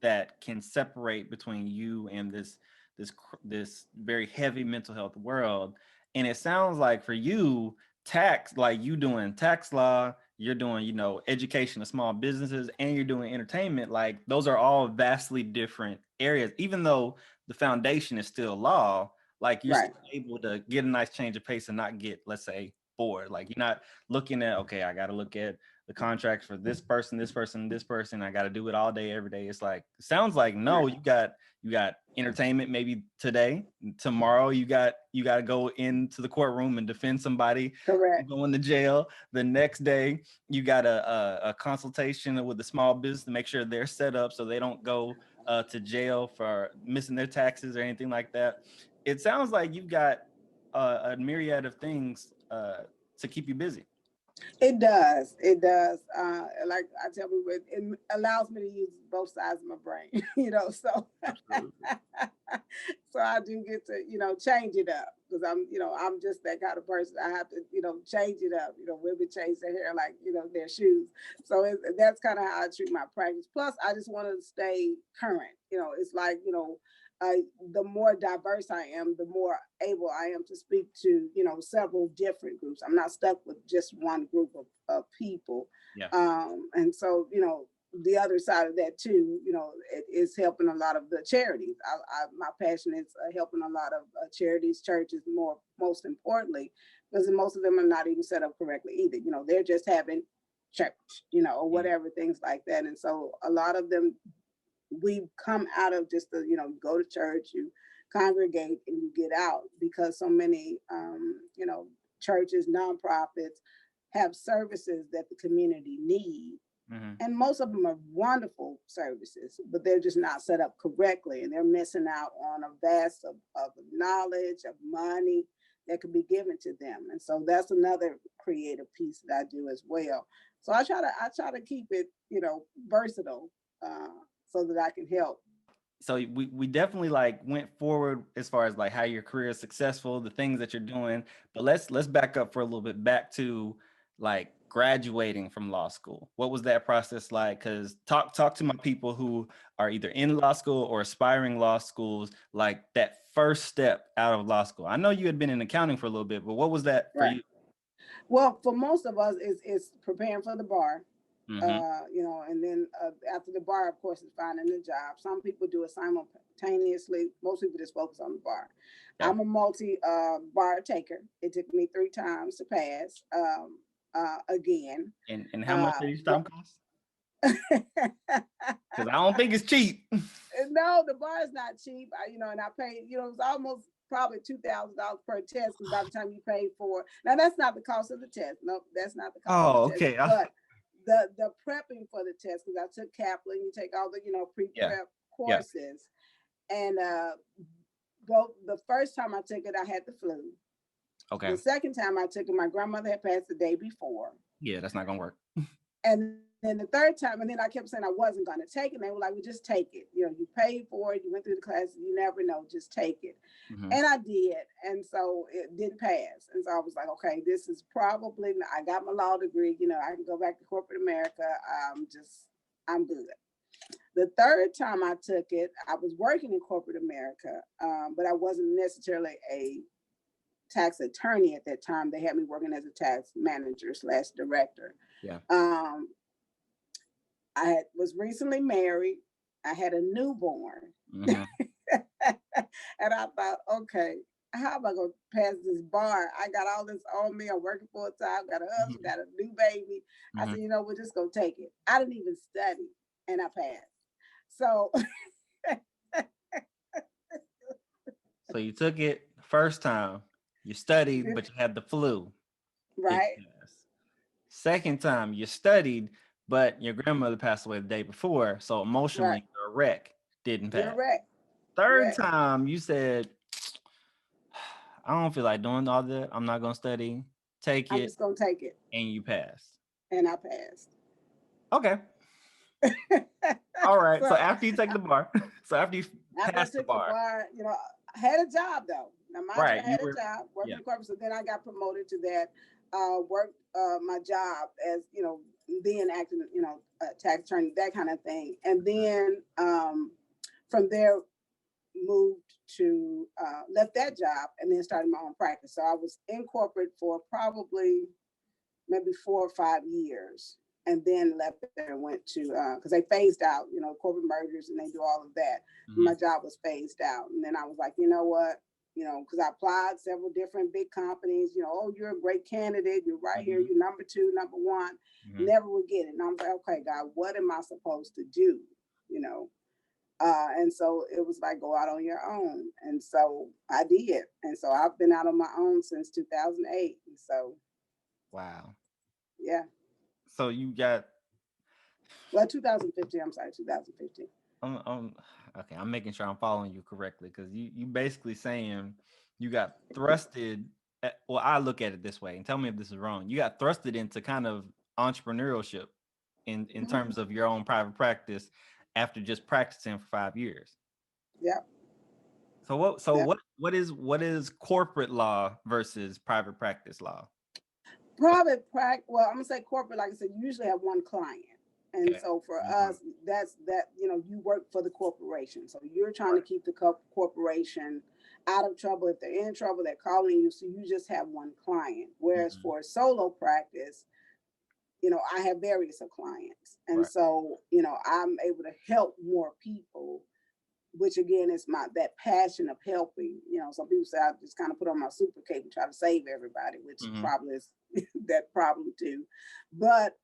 that can separate between you and this very heavy mental health world. And it sounds like for you, tax, like you doing tax law, you're doing, education of small businesses, and you're doing entertainment, like those are all vastly different areas. Even though the foundation is still law, like you're still able to get a nice change of pace and not get, let's say, bored. Like you're not looking at, okay, I got to look at the contracts for this person, this person, this person. I got to do it all day, every day. It's like, it sounds like, no, you got entertainment maybe today, tomorrow you got to go into the courtroom and defend somebody. Correct. Going to jail. The next day you got a consultation with the small business to make sure they're set up so they don't go to jail for missing their taxes or anything like that. It sounds like you've got a myriad of things to keep you busy. It does. It does. Like I tell people, it allows me to use both sides of my brain, so so I do get to, change it up, because I'm just that kind of person. I have to, change it up. Women change their hair like, their shoes. So that's kind of how I treat my practice. Plus, I just want to stay current. It's like, the more diverse I am, the more able I am to speak to, several different groups. I'm not stuck with just one group of people. Yeah. And so, the other side of that too, it is helping a lot of the charities. My passion is helping a lot of charities, churches, most importantly, because most of them are not even set up correctly either. They're just having church, or whatever, things like that. And so a lot of them, we've come out of just the, you go to church, you congregate, and you get out, because so many, churches, nonprofits have services that the community need. And most of them are wonderful services, but they're just not set up correctly, and they're missing out on a vast of knowledge, of money that could be given to them. And so that's another creative piece that I do as well. So I try to keep it, versatile, so that I can help. So we definitely like went forward as far as like how your career is successful, the things that you're doing. But let's back up for a little bit, back to like graduating from law school. What was that process like? Because talk to my people who are either in law school or aspiring law schools, like that first step out of law school. I know you had been in accounting for a little bit, but what was that for you? Well, for most of us, it's preparing for the bar. And then after the bar, of course, is finding a job. Some people do it simultaneously. Most people just focus on the bar. Yeah. I'm a multi bar taker. It took me 3 times to pass again. And how much did each time cost? Because I don't think it's cheap. No, the bar is not cheap. And I paid, it was almost probably $2,000 per test. Because by the time you pay for, now that's not the cost of the test. No, that's not the cost of the test. But the prepping for the test, because I took Kaplan, you take all the, pre-prep courses. And the first time I took it, I had the flu. Okay. The second time I took it, my grandmother had passed the day before. Yeah, that's not gonna work. And then the third time, and then I kept saying I wasn't going to take it. And they were like, well, just take it. You paid for it. You went through the classes. You never know. Just take it. And I did. And so it didn't pass. And so I was like, okay, this is probably, I got my law degree. I can go back to corporate America. I'm good. The third time I took it, I was working in corporate America, but I wasn't necessarily a tax attorney at that time. They had me working as a tax manager / director. Yeah. I was recently married. I had a newborn. And I thought, okay, how am I going to pass this bar? I got all this on me. I'm working full time, got a husband, got a new baby. I said, we're just going to take it. I didn't even study, and I passed. So. So you took it first time, you studied, but you had the flu. Right. Second time you studied, but your grandmother passed away the day before. So emotionally, you're a wreck. Didn't pass. You're a wreck. Third time you said, I don't feel like doing all that. I'm not going to study. Take it. I'm just going to take it. And you passed. And I passed. Okay. All right. So after you take the bar, after you pass the bar, I had a job though. Now, I had a job working in corporate. So then I got promoted to that. Worked my job as being acting, a tax attorney, that kind of thing. And then from there, moved to left that job and then started my own practice. So I was in corporate for probably maybe 4 or 5 years. And then left there and went to, because they phased out, corporate mergers, and they do all of that. My job was phased out. And then I was like, you know what? Because I applied several different big companies, oh, you're a great candidate. You're right here. You're number 2, number 1. Never would get it. And I was like, okay, God, what am I supposed to do? And so it was like, go out on your own. And so I did. And so I've been out on my own since 2008. And so. Wow. Yeah. So you got 2015. I'm sorry, 2015. Okay. I'm making sure I'm following you correctly, because you basically saying you got thrusted. I look at it this way, and tell me if this is wrong. You got thrusted into kind of entrepreneurship in terms of your own private practice after just practicing for 5 years. Yeah. So what is corporate law versus private practice law? Private practice, well, I'm gonna say corporate, like I said, you usually have one client. And so for us, that's that, you work for the corporation. So you're trying to keep the corporation out of trouble. If they're in trouble, they're calling you. So you just have one client. Whereas for a solo practice, I have various of clients. And Right. so, I'm able to help more people, which again is that passion of helping. Some people say I just kind of put on my super cape and try to save everybody, which Mm-hmm. probably is that problem too. But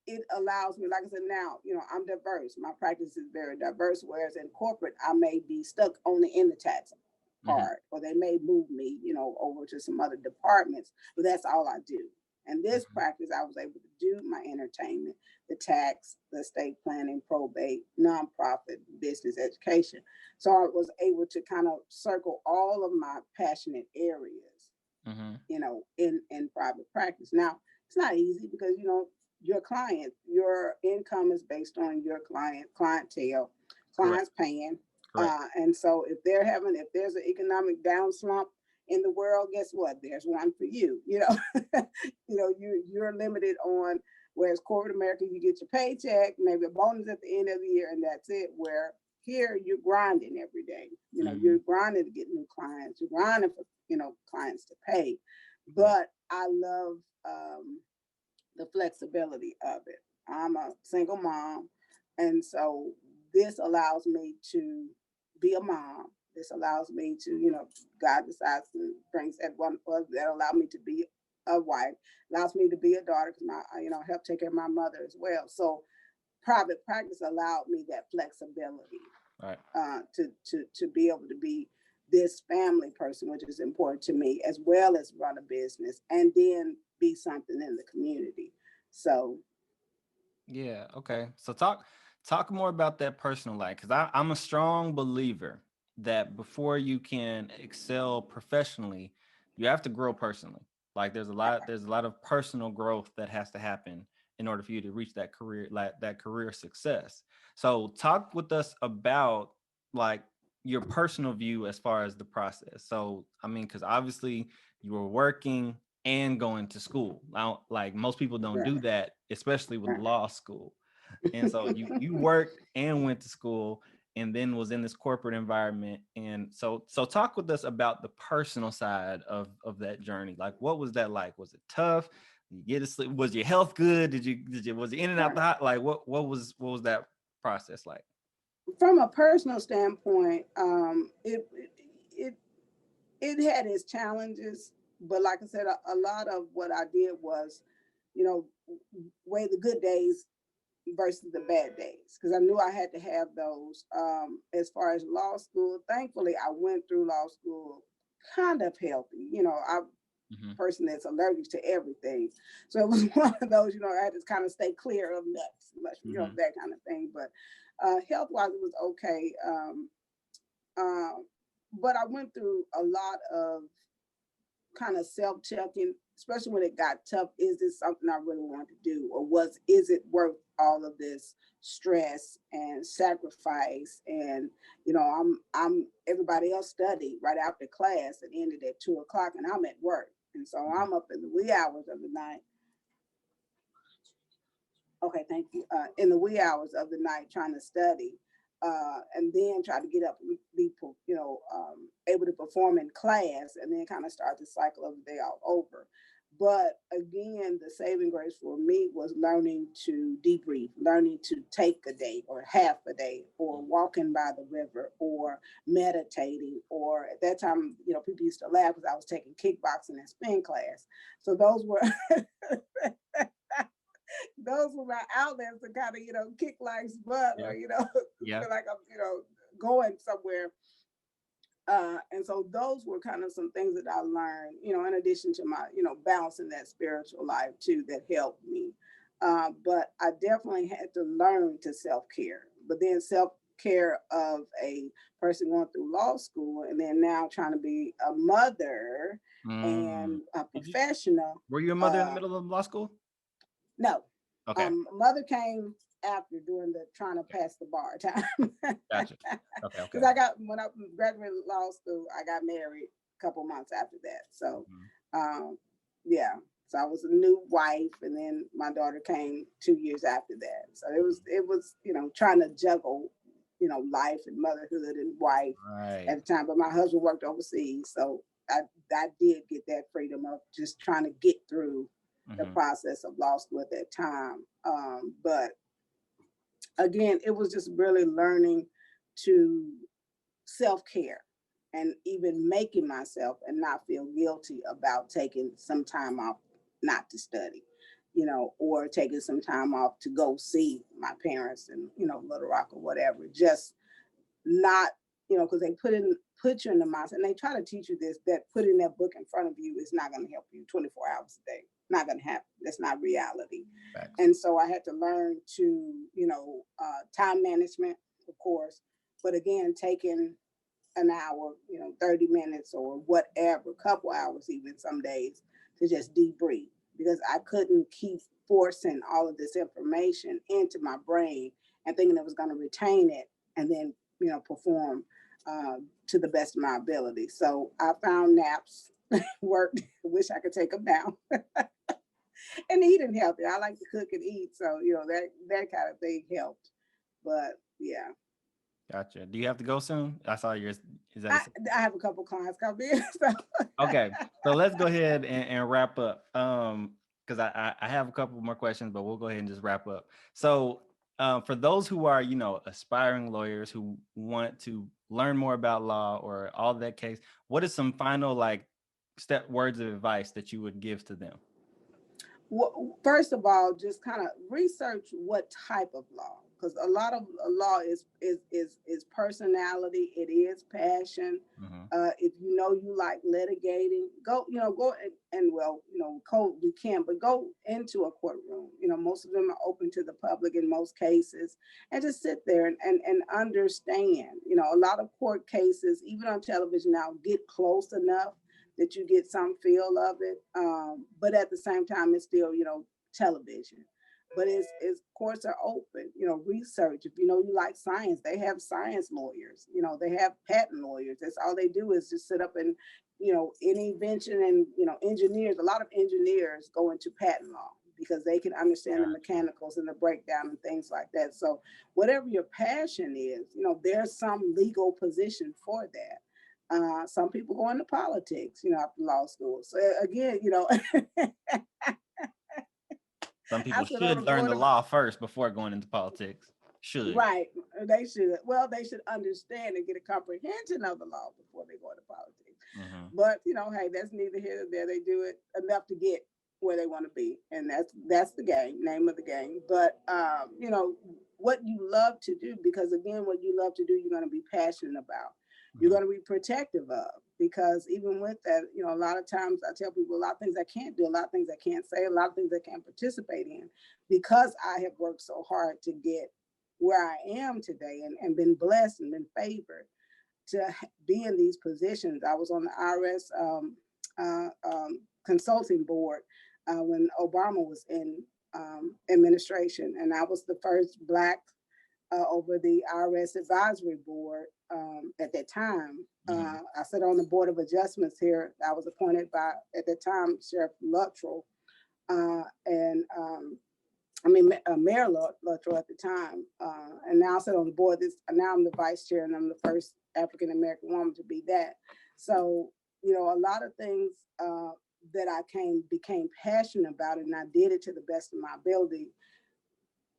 it allows me, like I said, now, I'm diverse. My practice is very diverse, whereas in corporate, I may be stuck only in the tax part, or they may move me, over to some other departments, but that's all I do. And this practice, I was able to do my entertainment, the tax, the estate planning, probate, nonprofit, business, education. So I was able to kind of circle all of my passionate areas, Mm-hmm. in private practice. Now, it's not easy because, your client, your income is based on your clientele, clients paying. And so if there's an economic down slump in the world, guess what? There's one for you. You're limited on, whereas corporate America, you get your paycheck, maybe a bonus at the end of the year, and that's it. Where here you're grinding every day. You're grinding to get new clients. You're grinding for clients to pay. But I love the flexibility of it. I'm a single mom, and so this allows me to be a mom. This allows me to, God decides to brings that one for that allow me to be a wife, allows me to be a daughter because help take care of my mother as well. So private practice allowed me that flexibility, Right. To be able to be this family person, which is important to me, as well as run a business and then be something in the community. So Yeah. Okay. So talk more about that personal life, because I'm a strong believer that before you can excel professionally, you have to grow personally. Like there's a lot of personal growth that has to happen in order for you to reach that career success. So talk with us about like your personal view as far as the process. So I mean, because obviously you were working and going to school. Now, like most people don't do that, especially with law school. And so you worked and went to school and then was in this corporate environment. And so talk with us about the personal side of that journey. Like what was that like? Was it tough? Did you get to sleep? Was your health good? Was it in and out the hot? Like what was that process like? From a personal standpoint, it had its challenges, but like I said, a lot of what I did was, weigh the good days versus the bad days, because I knew I had to have those. As far as law school, thankfully I went through law school kind of healthy. I'm a person that's allergic to everything, so it was one of those. I had to kind of stay clear of nuts, that kind of thing. But health wise, it was okay. But I went through a lot of kind of self-checking, especially when it got tough. Is this something I really want to do, or is it worth all of this stress and sacrifice? And I'm everybody else studied right after class and ended at 2:00, and I'm at work, and so I'm up in the wee hours of the night. Okay, thank you. In the wee hours of the night trying to study, and then try to get up and be, able to perform in class, and then kind of start the cycle of the day all over. But again, the saving grace for me was learning to debrief, learning to take a day or half a day, or walking by the river, or meditating, or at that time, people used to laugh because I was taking kickboxing and spin class. So those were those were my outlets to kind of, kick life's butt, or, feel like I'm, going somewhere. And so those were kind of some things that I learned, in addition to my, balancing that spiritual life too, that helped me. But I definitely had to learn to self-care, but then self-care of a person going through law school, and then now trying to be a mother and a professional. Were you a mother in the middle of law school? No. Okay. Mother came after, during the trying to pass the bar time. Gotcha. Okay. Because when I graduated law school, I got married a couple months after that. So, yeah. So I was a new wife, and then my daughter came 2 years after that. So it was trying to juggle, life and motherhood and wife at the time. But my husband worked overseas, so I did get that freedom of just trying to get through the Mm-hmm. process of law school at that time. But again, it was just really learning to self-care and even making myself and not feel guilty about taking some time off not to study, or taking some time off to go see my parents in, Little Rock or whatever. Just not, because they put you in the mindset, and they try to teach you this, that putting that book in front of you is not going to help you 24 hours a day. Not going to happen. That's not reality. Facts. And so I had to learn to, time management, of course, but again, taking an hour, 30 minutes or whatever, couple hours even some days, to just debrief, because I couldn't keep forcing all of this information into my brain and thinking it was going to retain it and then, perform to the best of my ability. So I found naps worked. Wish I could take them now. And eating healthy. I like to cook and eat, so that kind of thing helped. But yeah. Gotcha. Do you have to go soon? I saw yours. Is that I have a couple clients come in. So. okay? So let's go ahead and wrap up. Because I have a couple more questions, but we'll go ahead and just wrap up. So for those who are, aspiring lawyers who want to learn more about law or all that case, what is some final words of advice that you would give to them? Well, first of all, just kind of research what type of law, because a lot of law is personality. It is passion. Mm-hmm. If you like litigating, go and code you can, but go into a courtroom. Most of them are open to the public in most cases, and just sit there and understand. A lot of court cases, even on television now, get close enough that you get some feel of it. But at the same time, it's still, television. But it's courts are open, research. If you like science, they have science lawyers, they have patent lawyers. That's all they do is just sit up and, any invention and, engineers, a lot of engineers go into patent law because they can understand the mechanicals and the breakdown and things like that. So whatever your passion is, there's some legal position for that. Some people go into politics, after law school. So again, Some people should learn the law first before going into politics. Should. Right. They should. Well, they should understand and get a comprehension of the law before they go into politics. Mm-hmm. But hey, that's neither here nor there. They do it enough to get where they want to be, and that's the game, name of the game. But what you love to do, because again, what you love to do, you're going to be passionate about. You're going to be protective of, because even with that, a lot of times I tell people a lot of things I can't do, a lot of things I can't say, a lot of things I can't participate in, because I have worked so hard to get where I am today and been blessed and been favored to be in these positions. I was on the IRS consulting board when Obama was in administration, and I was the first Black over the IRS advisory board at that time. I sat on the board of adjustments here. I was appointed by, at that time, Sheriff Luttrell, Mayor Luttrell at the time. And now I sit on the board. Now I'm the vice chair, and I'm the first African American woman to be that. So, a lot of things that I became passionate about, and I did it to the best of my ability.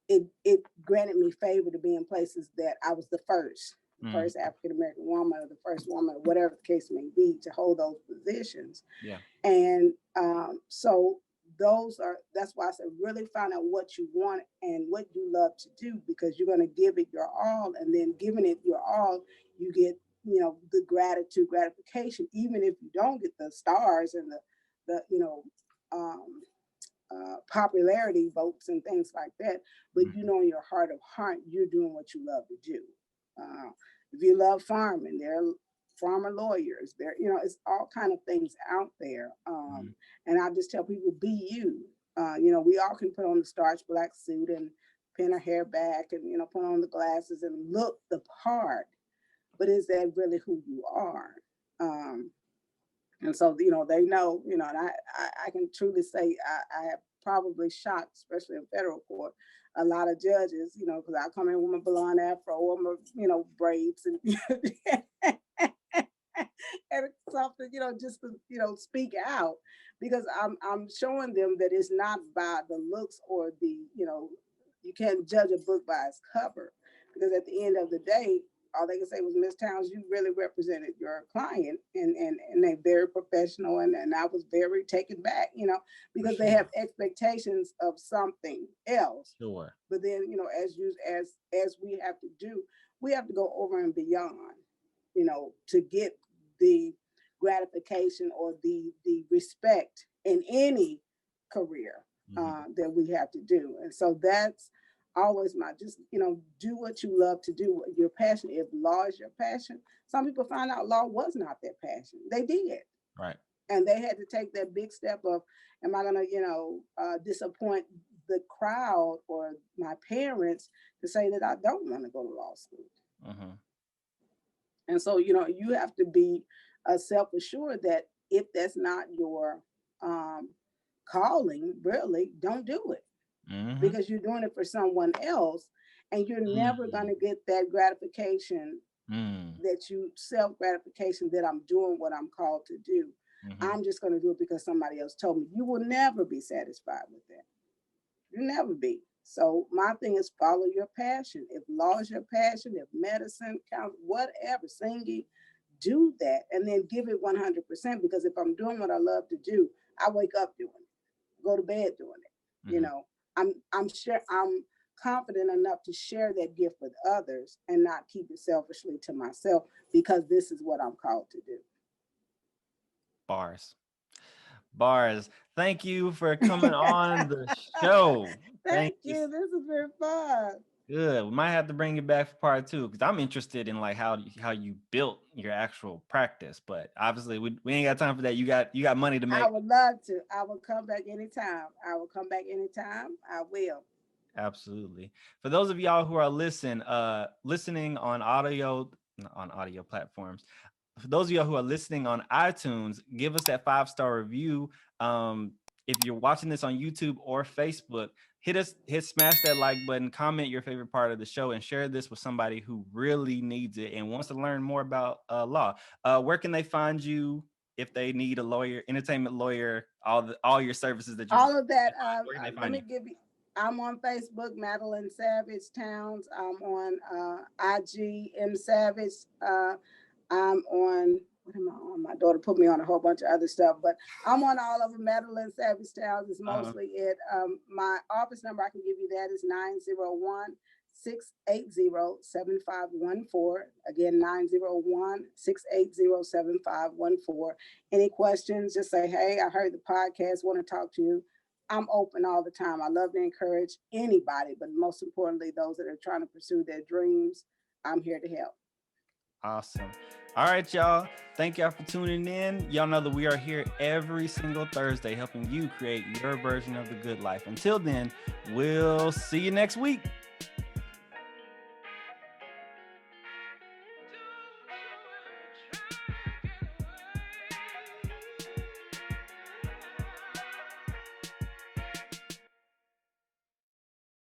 It granted me favor to be in places that I was the first African American woman, or the first woman, or whatever the case may be, to hold those positions. Yeah. And so that's why I said, really find out what you want and what you love to do, because you're going to give it your all, and then giving it your all, you get, the gratification, even if you don't get the stars and the popularity votes and things like that, but in your heart of heart, you're doing what you love to do. If you love farming, there are farmer lawyers there, it's all kind of things out there. And I just tell people, be you. We all can put on the starched black suit and pin our hair back and, put on the glasses and look the part, but is that really who you are? And so, they know, and I can truly say I have probably shocked, especially in federal court, a lot of judges, because I come in with my blonde afro or my, braids and and something, just to, speak out, because I'm showing them that it's not by the looks or the, you can't judge a book by its cover, because at the end of the day, all they can say was, Miss Towns, you really represented your client, and they're very professional, and I was very taken back, because they have expectations of something else. Sure. But then, as we have to do, we have to go over and beyond, to get the gratification or the respect in any career that we have to do. And so that's always just do what you love to do, your passion. If law is your passion, some people find out law was not their passion. They did. Right. And they had to take that big step of, am I going to, disappoint the crowd or my parents to say that I don't want to go to law school? Mm-hmm. And so, you have to be self-assured that if that's not your calling, really, don't do it. Mm-hmm. Because you're doing it for someone else, and you're never going to get that gratification, that self-gratification that I'm doing what I'm called to do. Mm-hmm. I'm just going to do it because somebody else told me. You will never be satisfied with that. You'll never be. So my thing is, follow your passion. If law is your passion, if medicine, whatever, singing, do that, and then give it 100%. Because if I'm doing what I love to do, I wake up doing it, go to bed doing it. Mm-hmm. I'm sure I'm confident enough to share that gift with others and not keep it selfishly to myself, because this is what I'm called to do. Bars. Thank you for coming on the show. Thank you. This has been fun. Good. We might have to bring you back for part 2, because I'm interested in like how you built your actual practice. But obviously we ain't got time for that. You got money to make. I would love to. I will come back anytime. I will. Absolutely. For those of y'all who are listening on audio platforms, for those of y'all who are listening on iTunes, give us that 5-star review. If you're watching this on YouTube or Facebook, smash that like button, comment your favorite part of the show, and share this with somebody who really needs it and wants to learn more about law. Where can they find you if they need a lawyer, entertainment lawyer, all your services that you all of that? Let me give you. I'm on Facebook, Madeline Savage Towns. I'm on IG, M Savage. I'm on, what am I on? My daughter put me on a whole bunch of other stuff, but I'm on all of them. Madeline Savage Towns is mostly it. My office number, I can give you that, is 901-680-7514. Again, 901-680-7514. Any questions, just say, hey, I heard the podcast, want to talk to you. I'm open all the time. I love to encourage anybody, but most importantly, those that are trying to pursue their dreams. I'm here to help. Awesome. All right, y'all. Thank y'all for tuning in. Y'all know that we are here every single Thursday helping you create your version of the good life. Until then, we'll see you next week.